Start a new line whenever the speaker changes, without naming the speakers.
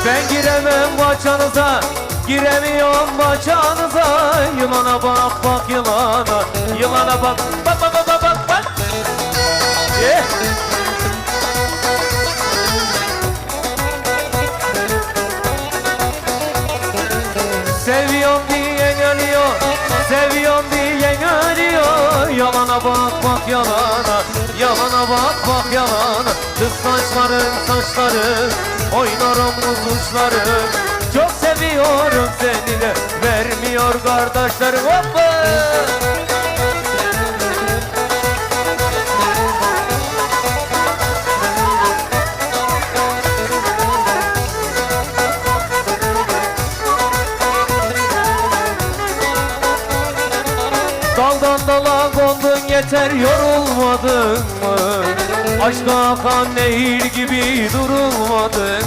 Ben giremem bacanıza, giremiyorum bacanıza. Yılana bak bak yılana, yılana bak bak bak bak bak bak. Seviyorum diye geliyor, seviyorum diye geliyor. Yalana bak bak yalana, yalana bak bak yalana. Kız saçları, oynarım uçları. Çok seviyorum seni de, vermiyor kardeşlerim. Hoppa! Daldan dala kondun yeter, yorulmadın mı? Aşka akan nehir gibi durulmadın